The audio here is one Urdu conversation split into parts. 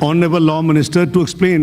honorable law minister to explain.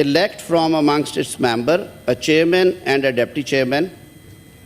elect from amongst its member a chairman and a deputy chairman।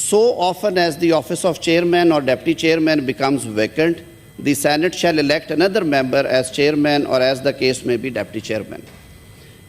so often as the office of chairman or deputy chairman becomes vacant, the Senate shall elect another member as chairman or as the case may be deputy chairman।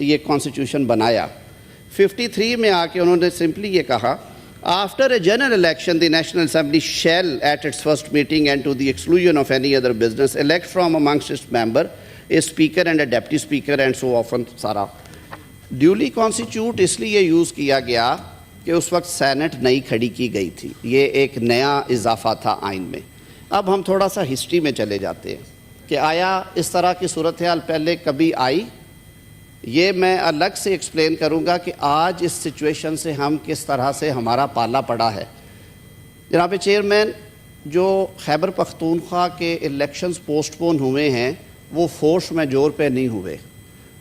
یہ کانسٹیٹیوشن بنایا. 53 میں آ کے انہوں نے سمپلی یہ کہا after a general election the National Assembly shall at its first meeting and to the exclusion of any other business elect from amongst its member a speaker and a deputy speaker and so often سارا. ڈیولی کانسٹیٹیوٹ اس لیے یوز کیا گیا کہ اس وقت سینٹ نئی کھڑی کی گئی تھی, یہ ایک نیا اضافہ تھا آئین میں. اب ہم تھوڑا سا ہسٹری میں چلے جاتے ہیں کہ آیا اس طرح کی صورتحال پہلے کبھی آئی. یہ میں الگ سے ایکسپلین کروں گا کہ آج اس سچویشن سے ہم کس طرح سے ہمارا پالا پڑا ہے. جناب چیئرمین, جو خیبر پختونخوا کے الیکشنز پوسٹ پون ہوئے ہیں وہ فورس میجور پہ نہیں ہوئے,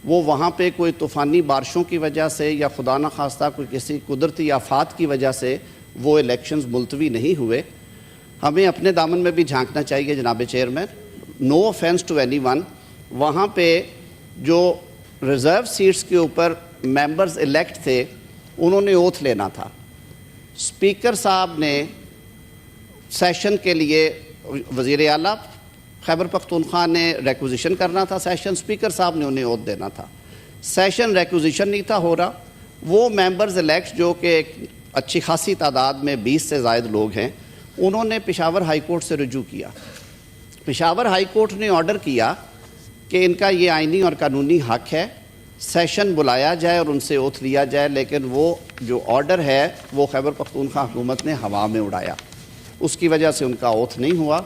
وہ وہاں پہ کوئی طوفانی بارشوں کی وجہ سے یا خدا نخواستہ کوئی کسی قدرتی آفات کی وجہ سے وہ الیکشنز ملتوی نہیں ہوئے. ہمیں اپنے دامن میں بھی جھانکنا چاہیے جناب chairman. No offence to any one, وہاں پہ جو ریزرو سیٹس کے اوپر ممبرز الیکٹ تھے انہوں نے اوتھ لینا تھا. اسپیکر صاحب نے سیشن کے لیے, وزیر اعلیٰ خیبر پختونخوا نے ریکوزیشن کرنا تھا سیشن, اسپیکر صاحب نے انہیں اوتھ دینا تھا. سیشن ریکوزیشن نہیں تھا ہو رہا. وہ ممبرز الیکٹ جو کہ ایک اچھی خاصی تعداد میں 20 سے زائد لوگ ہیں, انہوں نے پشاور ہائی کورٹ سے رجوع کیا. پشاور ہائی کورٹ نے آرڈر کیا کہ ان کا یہ آئینی اور قانونی حق ہے سیشن بلایا جائے اور ان سے اوتھ لیا جائے, لیکن وہ جو آرڈر ہے وہ خیبر پختونخوا حکومت نے ہوا میں اڑایا. اس کی وجہ سے ان کا اوتھ نہیں ہوا.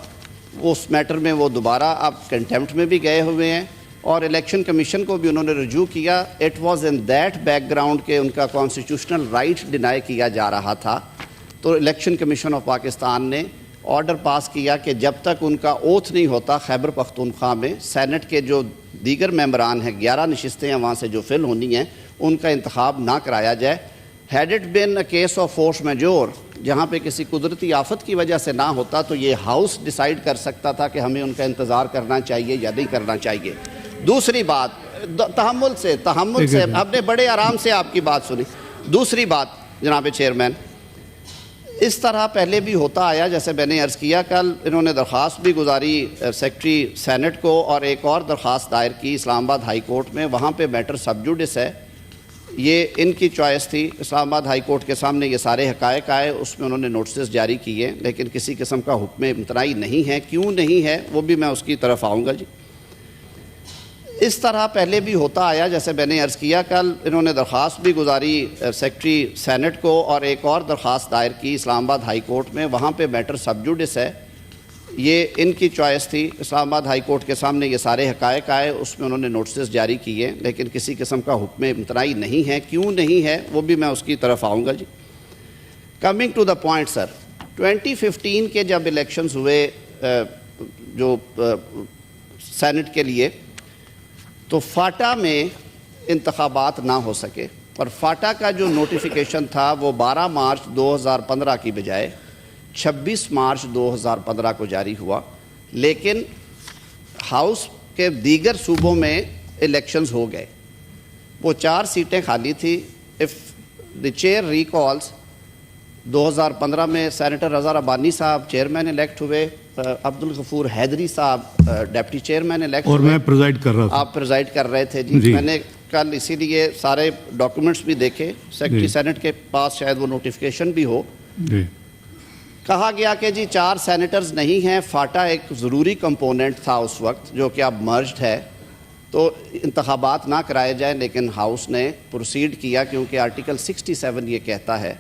اس میٹر میں وہ دوبارہ اب کنٹیمپٹ میں بھی گئے ہوئے ہیں اور الیکشن کمیشن کو بھی انہوں نے رجوع کیا. It was in that back ground کہ ان کا کانسٹیٹیوشنل رائٹ ڈینائی کیا جا رہا تھا. تو الیکشن کمیشن آف پاکستان نے آرڈر پاس کیا کہ جب تک ان کا اوتھ نہیں ہوتا خیبر پختونخوا میں سینٹ کے جو دیگر ممبران ہیں, 11 نشستیں ہیں وہاں سے جو فل ہونی ہیں, ان کا انتخاب نہ کرایا جائے. Had it been a case of force majeure, جہاں پہ کسی قدرتی آفت کی وجہ سے نہ ہوتا تو یہ ہاؤس ڈیسائیڈ کر سکتا تھا کہ ہمیں ان کا انتظار کرنا چاہیے یا نہیں کرنا چاہیے. دوسری بات, تحمل سے ہم نے بڑے آرام سے آپ کی بات سنی. دوسری بات جناب چیئرمین, اس طرح پہلے بھی ہوتا آیا, جیسے میں نے عرض کیا کل انہوں نے درخواست بھی گزاری سیکرٹری سینٹ کو اور ایک اور درخواست دائر کی اسلام آباد ہائی کورٹ میں. وہاں پہ میٹر سب جوڈس ہے, یہ ان کی چوائس تھی. اسلام آباد ہائی کورٹ کے سامنے یہ سارے حقائق آئے, اس میں انہوں نے نوٹسز جاری کیے, لیکن کسی قسم کا حکم امتناعی نہیں ہے. کیوں نہیں ہے وہ بھی میں اس کی طرف آؤں گا. جی اس طرح پہلے بھی ہوتا آیا, جیسے میں نے عرض کیا کل انہوں نے درخواست بھی گزاری سیکرٹری سینٹ کو اور ایک اور درخواست دائر کی اسلام آباد ہائی کورٹ میں. وہاں پہ میٹر سب جوڈس ہے, یہ ان کی چوائس تھی. اسلام آباد ہائی کورٹ کے سامنے یہ سارے حقائق آئے, اس میں انہوں نے نوٹسز جاری کیے, لیکن کسی قسم کا حکم امتناعی نہیں ہے. کیوں نہیں ہے وہ بھی میں اس کی طرف آؤں گا. جی کمنگ ٹو دا پوائنٹ سر, 2015 کے جب الیکشنز ہوئے جو سینٹ کے لیے, تو فاٹا میں انتخابات نہ ہو سکے, اور فاٹا کا جو نوٹیفیکیشن تھا وہ 12 مارچ 2015 کی بجائے 26 مارچ 2015 کو جاری ہوا. لیکن ہاؤس کے دیگر صوبوں میں الیکشنز ہو گئے, وہ 4 سیٹیں خالی تھی. اف دی چیئر ریکالز 2015 میں سینیٹر رضا ربانی صاحب چیئرمین الیکٹ ہوئے, عبدالغفور حیدری صاحب ڈیپٹی چیئرمین الیکٹ ہوئے, اور میں پریزائڈ کر رہا تھا. آپ پریزائڈ کر رہے تھے. جی میں نے کل اسی لیے سارے ڈاکومنٹس بھی دیکھے, سیکرٹری سینٹ کے پاس شاید وہ نوٹیفیکیشن بھی ہو. کہا گیا کہ جی 4 سینیٹرز نہیں ہیں, فاٹا ایک ضروری کمپوننٹ تھا اس وقت جو کہ اب مرجڈ ہے, تو انتخابات نہ کرائے جائیں. لیکن ہاؤس نے پروسیڈ کیا, کیونکہ آرٹیکل 67 یہ کہتا ہے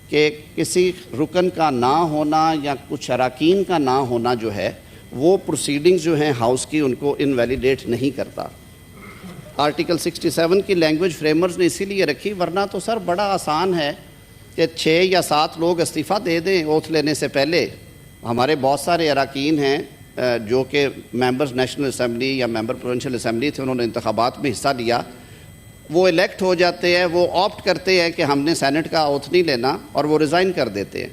کہ کسی رکن کا نہ ہونا یا کچھ اراکین کا نہ ہونا جو ہے وہ پروسیڈنگز جو ہیں ہاؤس کی ان کو انویلیڈیٹ نہیں کرتا. آرٹیکل 67 کی لینگویج فریمرز نے اسی لیے رکھی, ورنہ تو سر بڑا آسان ہے کہ 6 یا 7 لوگ استعفیٰ دے دیں اوتھ لینے سے پہلے. ہمارے بہت سارے اراکین ہیں جو کہ ممبرز نیشنل اسمبلی یا ممبر پروونشل اسمبلی تھے, انہوں نے انتخابات میں حصہ لیا, وہ الیکٹ ہو جاتے ہیں, وہ آپٹ کرتے ہیں کہ ہم نے سینٹ کا اوتھ نہیں لینا اور وہ ریزائن کر دیتے ہیں.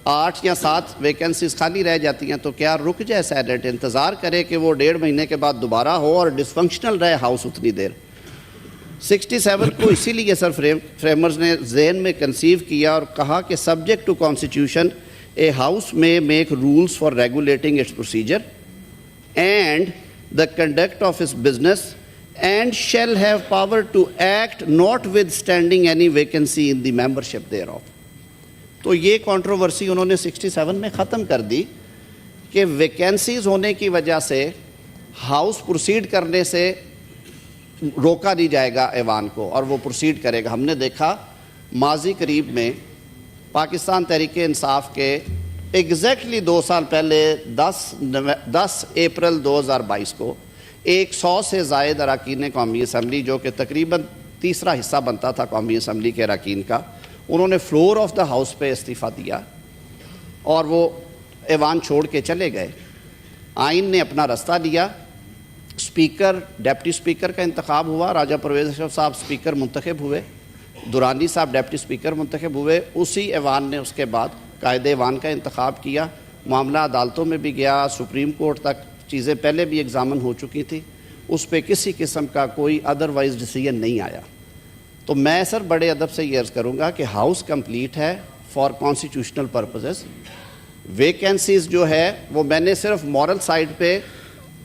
8 یا 7 ویکنسیز خالی رہ جاتی ہیں, تو کیا رک جائے سینٹ, انتظار کرے کہ وہ 1.5 مہینے کے بعد دوبارہ ہو اور ڈسفنکشنل رہے ہاؤس اتنی دیر. 67 کو اسی لیے سر فریمرز نے ذہن میں کنسیو کیا اور کہا کہ subject to constitution a house may make rules for regulating its procedure and the conduct of its business and shall have power to act notwithstanding any vacancy in the membership thereof. تو یہ کنٹروورسی انہوں نے 67 میں ختم کر دی کہ ویکینسیز ہونے کی وجہ سے ہاؤس پروسیڈ کرنے سے روکا نہیں جائے گا ایوان کو، اور وہ پروسیڈ کرے گا. ہم نے دیکھا ماضی قریب میں پاکستان تحریک انصاف کے ایگزیکٹلی 2 سال پہلے 10 اپریل 2022 کو 100 سے زائد اراکین قومی اسمبلی، جو کہ تقریباً تیسرا حصہ بنتا تھا قومی اسمبلی کے اراکین کا، انہوں نے فلور آف دا ہاؤس پہ استعفیٰ دیا اور وہ ایوان چھوڑ کے چلے گئے. آئین نے اپنا رستہ لیا، اسپیکر ڈیپٹی اسپیکر کا انتخاب ہوا، راجہ پرویز اشرف صاحب اسپیکر منتخب ہوئے، دورانی صاحب ڈیپٹی اسپیکر منتخب ہوئے. اسی ایوان نے اس کے بعد قائد ایوان کا انتخاب کیا. معاملہ عدالتوں میں بھی گیا، سپریم کورٹ تک چیزیں پہلے بھی ایگزامن ہو چکی تھی، اس پہ کسی قسم کا کوئی ادروائز ڈیسیژن نہیں آیا. تو میں سر بڑے ادب سے یہ عرض کروں گا کہ ہاؤس کمپلیٹ ہے فار کانسٹیٹیوشنل پرپزز. ویکینسیز جو ہے وہ میں نے صرف مورل سائڈ پہ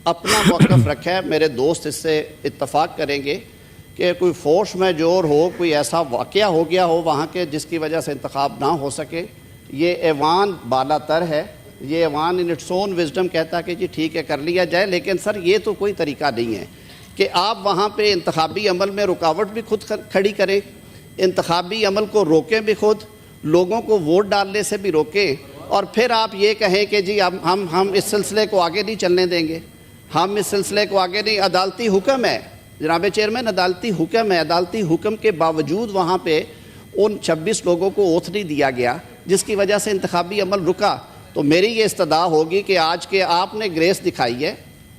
اپنا موقف رکھا ہے. میرے دوست اس سے اتفاق کریں گے کہ کوئی فورس میجور ہو، کوئی ایسا واقعہ ہو گیا ہو وہاں کے جس کی وجہ سے انتخاب نہ ہو سکے. یہ ایوان بالا تر ہے، یہ ایوان ان اٹس اون وزڈم کہتا ہے کہ جی ٹھیک ہے کر لیا جائے. لیکن سر یہ تو کوئی طریقہ نہیں ہے کہ آپ وہاں پہ انتخابی عمل میں رکاوٹ بھی خود کھڑی کریں، انتخابی عمل کو روکیں بھی خود، لوگوں کو ووٹ ڈالنے سے بھی روکیں، اور پھر آپ یہ کہیں کہ جی ہم اس سلسلے کو آگے نہیں چلنے دیں گے، ہم اس سلسلے کو آگے نہیں. عدالتی حکم ہے جناب چیئرمین، عدالتی حکم ہے. عدالتی حکم کے باوجود وہاں پہ ان 26 لوگوں کو اوتھ نہیں دیا گیا جس کی وجہ سے انتخابی عمل رکا. تو میری یہ استدعا ہوگی کہ آج کے آپ نے گریس دکھائی ہے،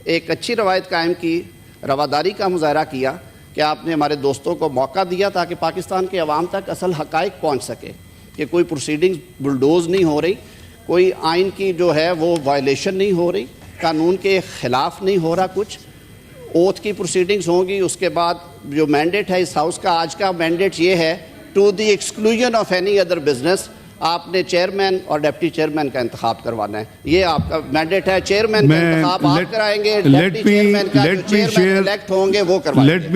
ایک اچھی روایت قائم کی، رواداری کا مظاہرہ کیا کہ آپ نے ہمارے دوستوں کو موقع دیا تاکہ پاکستان کے عوام تک اصل حقائق پہنچ سکے کہ کوئی پروسیڈنگز بلڈوز نہیں ہو رہی، کوئی آئین کی جو ہے وہ وائلیشن نہیں ہو رہی، قانون کے خلاف نہیں ہو رہا کچھ. اوتھ کی پروسیڈنگز ہوں گی. اس کے بعد جو مینڈیٹ ہے اس ہاؤس کا آج کا مینڈیٹ یہ ہے to the exclusion of any other business. آپ نے چیئرمین اور ڈپٹی چیئرمین کا انتخاب کروانا ہے، یہ آپ کا مینڈیٹ ہے. چیئرمین کا انتخاب آپ کرائیں گے، ڈپٹی چیئرمین کا جو چیئرمین الیکٹ ہوں گے وہ کروائیں گے.